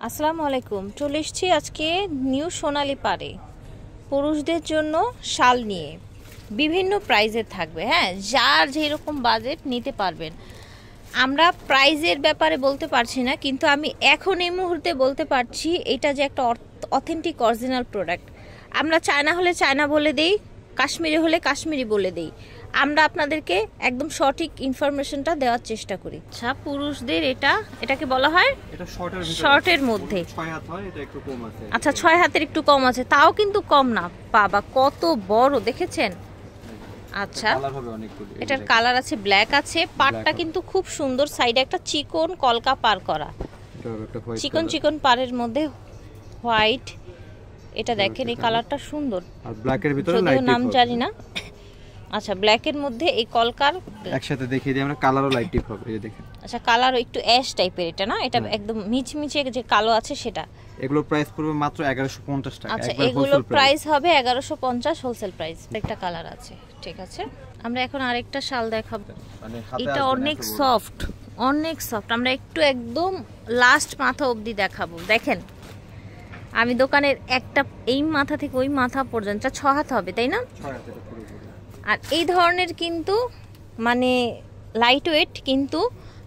আসসালামু আলাইকুম। চলে এসেছি আজকে নিউ সোনালী পাড়ে পুরুষদের জন্য শাল নিয়ে। বিভিন্ন প্রাইজের থাকবে, হ্যাঁ, যার যেরকম বাজেট নিতে পারবেন। আমরা প্রাইজের ব্যাপারে বলতে পারছি না, কিন্তু আমি এখন এই মুহূর্তে বলতে পারছি এটা যে একটা অথেন্টিক অরিজিনাল প্রোডাক্ট। আমরা চায়না হলে চায়না বলে দেই, কাশ্মীরি হলে কাশ্মীরি বলে দেই। আমরা আপনাদেরকে একদম সঠিক ইনফরমেশনটা দেওয়ার চেষ্টা করি। আচ্ছা, পুরুষদের এটাকে বলা হয় শর্টের মধ্যে 6 হাত হয়, এটা একটু কম আছে। আচ্ছা, 6 হাতের একটু কম আছে, তাও কিন্তু কম না। বাবা কত বড় দেখেছেন। আচ্ছা, কালার হবে অনেকগুলো। এটার কালার আছে, ব্ল্যাক আছে, পাড়টা কিন্তু খুব সুন্দর। সাইডে একটা চিকন কলকা পার করা, চিকন চিকন পাড়ের মধ্যে হোয়াইট। এটা দেখেন, এই কালারটা সুন্দর। আর ব্ল্যাকের ভিতরে যদিও নাম জানি না। আচ্ছা, ব্ল্যাকের মধ্যে এই কলকার একসাথে দেখিয়ে দিই আমরা। কালারও লাইট টিপ হবে, এই দেখেন। আচ্ছা, কালার একটু অ্যাশ টাইপের, এটা না, এটা একদম মিচমিচে যে কালো আছে সেটা। এগুলো প্রাইস পড়বে মাত্র 1150 টাকা। আচ্ছা, এগুলো প্রাইস হবে 1150 হোলসেল প্রাইস। একটা কালার আছে, ঠিক আছে। আমরা এখন আরেকটা শাল দেখাবো। এটা অনেক সফট, অনেক সফট। আমরা একটু একদম লাস্ট মাথা অবধি দেখাবো। দেখেন, আমি দোকানের একটা এই মাথা থেকে ওই মাথা পর্যন্ত 6 হাত হবে, তাই না? 6 হাতের পুরো। আর এই ধরনের কিন্তু মানে লাইট ওয়েট, কিন্তু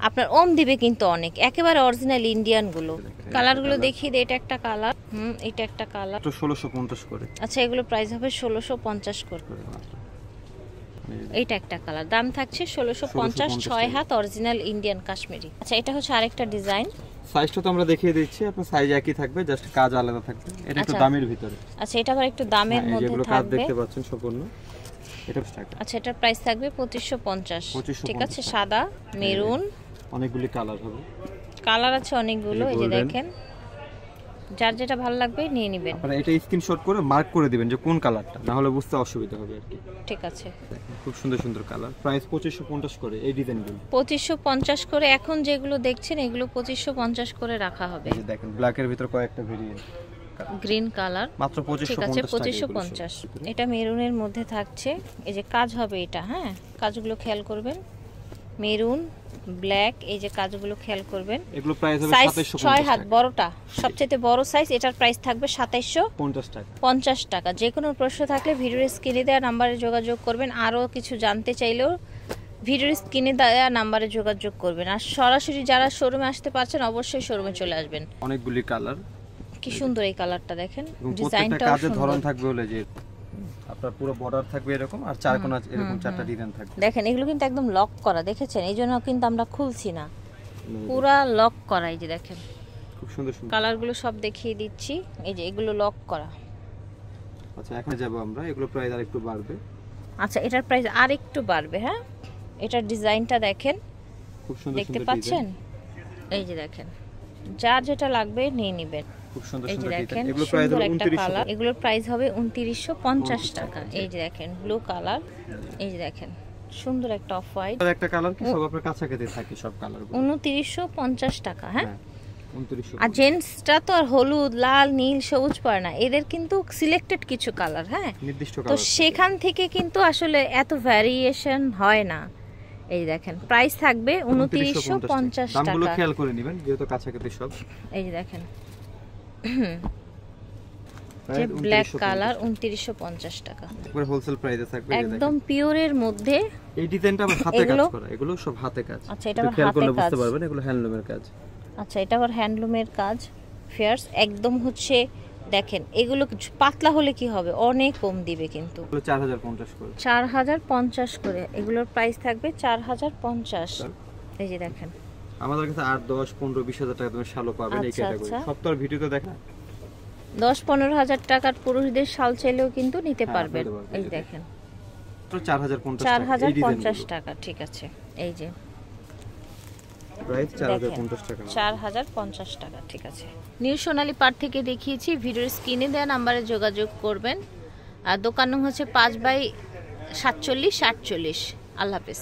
আপনার ওম দিবে কিন্তু অনেক, একেবারে অরিজিনাল ইন্ডিয়ান গুলো। কালারগুলো দেখিয়ে দিই। এটা একটা কালার, এটা একটা কালার, 1650 করে। আচ্ছা, এগুলো প্রাইস হবে 1650 করে। এইটা একটা কালার, দাম থাকছে 1650, 6 হাত অরিজিনাল ইন্ডিয়ান কাশ্মীরি। আচ্ছা, এটা হচ্ছে আরেকটা ডিজাইন। সাইজটা তো আমরা দেখিয়ে দিচ্ছি, আপনার সাইজ একই থাকবে, জাস্ট কাজ আলাদা থাকবে। এটা একটু দামের ভিতরে। আচ্ছা, এটা আবার একটু দামের মধ্যে যেগুলো কাজ থাকবে। দেখতে পাচ্ছেন সম্পূর্ণ এটা টাকা। আচ্ছা, এটার প্রাইস থাকবে 2550। ঠিক আছে, সাদা, মেরুন, অনেকগুলি কালার হবে। কালার আছে অনেকগুলো। এই যে দেখেন, যার যেটা ভালো লাগবে নিয়ে নেবেন। আপনারা এটা স্ক্রিনশট করে মার্ক করে দিবেন যে কোন কালারটা, না হলে বুঝতে অসুবিধা হবে আর কি। ঠিক আছে, খুব সুন্দর সুন্দর কালার। প্রাইস 2550 করে এই ডিজাইনগুলো। 2550 করে। এখন যেগুলো দেখছেন এগুলো 2550 করে রাখা হবে। এই যে দেখেন, ব্ল্যাকের ভিতর কয়েকটা ভেরিয়েন্ট, গ্রিন কালার। মাত্র 2550 টাকা। ঠিক আছে, 2550। এটা মেরুনের মধ্যে থাকছে। এই যে কাজ হবে এটা, হ্যাঁ, কাজগুলো খেয়াল করবেন। মেরুন, ব্ল্যাক, এই যে কাজগুলো খেয়াল করবেন। এগুলো প্রাইস হবে 2750 6 হাত বড়টা, সবচেয়ে বড় সাইজ। এটার প্রাইস থাকবে 2750 টাকা। 50 টাকা। যে কোনো প্রশ্ন থাকলে ভিডিওর স্ক্রিনে দেওয়া নম্বরে যোগাযোগ করবেন। আরও কিছু জানতে চাইলেও ভিডিওর স্ক্রিনে দেওয়া নম্বরে যোগাযোগ করবেন। আর সরাসরি যারা শোরুমে আসতে পারছেন অবশ্যই শোরুমে চলে আসবেন। অনেকগুলি কালার। কি সুন্দর এই কালারটা দেখেন, ডিজাইনটাও কাজের ধরন থাকবে বলে যে আপনার পুরো বর্ডার থাকবে এরকম, আর চার কোণা এরকম 4টা ডিজাইন থাকবে। দেখেন, এগুলো কিন্তু একদম লক করা, দেখেছেন? এইজন্য কিন্তু আমরা খুলছি না, পুরো লক করা। এই যে দেখেন, খুব সুন্দর সুন্দর কালারগুলো সব দেখিয়ে দিচ্ছি। এই যে এগুলো লক করা। আচ্ছা, এখন যাব আমরা। এগুলো প্রাইস আরেকটু বাড়বে। আচ্ছা, এটার প্রাইস আরেকটু বাড়বে, হ্যাঁ। এটার ডিজাইনটা দেখেন, খুব সুন্দর দেখতে পাচ্ছেন? এই যে দেখেন, যার যেটা লাগবে নিয়ে নেবেন। খুব সুন্দর এই যে সুন্দর দেখেন, ডিজাইন। এগুলো প্রাইস হবে 2900 টাকা। এগুলোর প্রাইস হবে 2950 টাকা। এই যে দেখেন, ব্লু কালার। এই যে দেখেন, সুন্দর একটা অফ হোয়াইট। আর একটা কালার কি সব আপনার কাছাকাছি থাকে সব কালারগুলো। 2950 টাকা, হ্যাঁ। 2900। আর জেন্টসটা তো আর হলুদ, লাল, নীল, সবুজ পরে না, এদের কিন্তু সিলেক্টেড কিছু কালার, হ্যাঁ, নির্দিষ্ট তো কালার। সেখান থেকে কিন্তু আসলে এত ভ্যারিয়েশন হয় না। এই দেখেন, প্রাইস থাকবে 2950 টাকা। দামগুলো খেয়াল করে নেবেন যেহেতু কাছাকাছি সব। এই যে দেখেন, যে ব্ল্যাক কালার 2950 টাকা। একবার হোলসেল প্রাইসে থাকবে। একদম পিওরের মধ্যে। এই ডিজাইনটা আবার হাতে কাজ করা, এগুলো সব হাতে কাজ। আচ্ছা, এটা আবার খেয়াল হাতে করলে কাজ, বুঝতে পারবেন এগুলো হ্যান্ডলুমের কাজ। আচ্ছা, এটা আবার হ্যান্ডলুমের কাজ। ফেয়ার্স একদম হচ্ছে, দেখেন এগুলো পাতলা হলে কি হবে, অনেক কম দিবে কিন্তু। 4050 করে। 4050 করে। এগুলোর প্রাইস থাকবে 4050। এই যে দেখেন, আমাদের কাছে 8, 10, 15, 20,000 টাকা তুমি শালও পাবেন এই ক্যাটাগরি। সব তো আর ভিডিওতে দেখেন। 10-15 হাজার টাকার পুরুষদের শাল চাইলেও কিন্তু নিতে পারবেন। এই দেখেন, 4050 টাকা। ঠিক আছে, এই যে প্রাইস 4050 টাকা। 4050 টাকা, ঠিক আছে। নিউ সোনালী পাড় থেকে দেখিয়েছি, ভিডিওর স্ক্রিনে দেওয়া নাম্বারে যোগাযোগ করবেন। আর দোকান হচ্ছে 5/47 48। আল্লাহ হাফেজ।